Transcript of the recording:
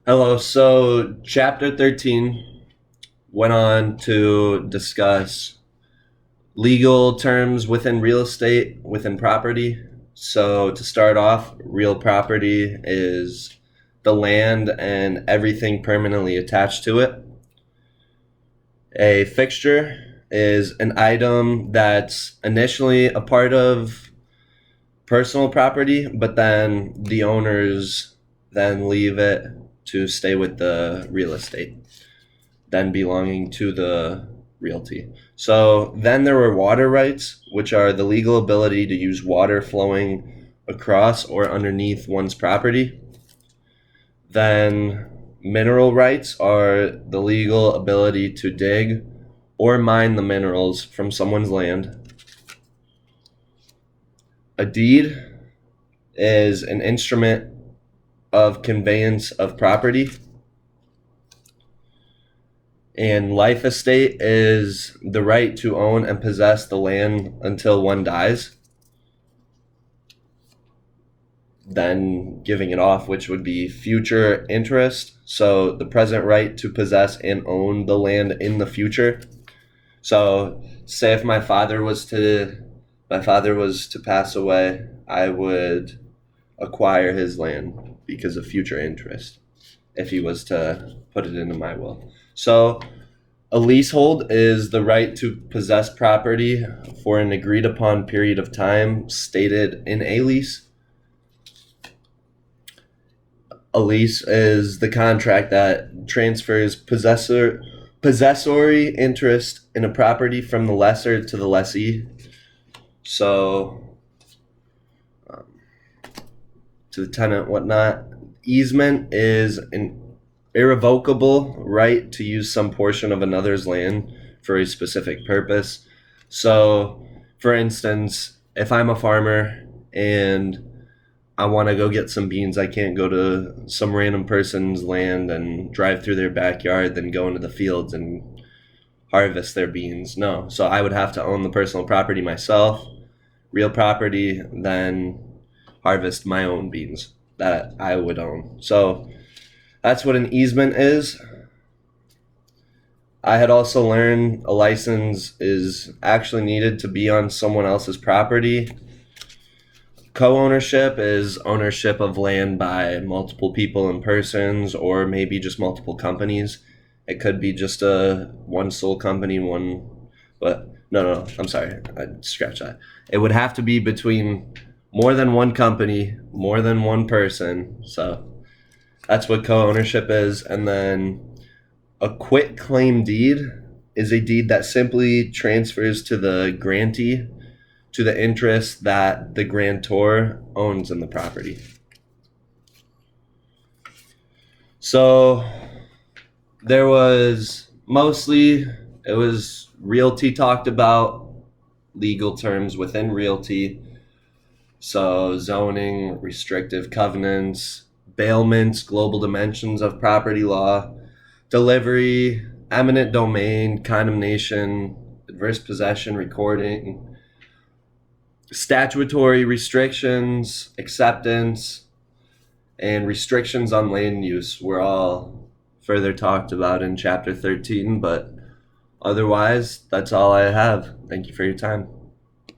Hello. So, chapter 13 went on to discuss legal terms within real estate, within property. So, to start off, real property is the land and everything permanently attached to it. A fixture is an item that's initially a part of personal property, but then the owners then leave it to stay with the real estate, then belonging to the realty. So then there were water rights, which are the legal ability to use water flowing across or underneath one's property. Then mineral rights are the legal ability to dig or mine the minerals from someone's land. A deed is an instrument of conveyance of property. And life estate is the right to own and possess the land until one dies, then giving it off, which would be future interest. So the present right to possess and own the land in the future. So say if my father was to pass away, I would acquire his land because of future interest if he was to put it into my will. So a leasehold is the right to possess property for an agreed upon period of time stated in a lease. A lease is the contract that transfers possessory interest in a property from the lessor to the lessee. So to the tenant, whatnot. Easement is an irrevocable right to use some portion of another's land for a specific purpose. So, for instance, if I'm a farmer and I want to go get some beans, I can't go to some random person's land and drive through their backyard, then go into the fields and harvest their beans. No. So I would have to own the personal property myself, real property, then harvest my own beans that I would own. So that's what an easement is. I had also learned a license is actually needed to be on someone else's property. Co-ownership is ownership of land by multiple people and persons, or maybe just multiple companies. It could be just a one sole company, but no, I'm sorry, I scratch that. It would have to be between more than one company, more than one person. So that's what co-ownership is. And then a quit claim deed is a deed that simply transfers to the grantee to the interest that the grantor owns in the property. So there was it was realty talked about, legal terms within realty. So zoning, restrictive covenants, bailments, global dimensions of property law, delivery, eminent domain, condemnation, adverse possession, recording, statutory restrictions, acceptance, and restrictions on land use were all further talked about in chapter 13, but otherwise, that's all I have. Thank you for your time.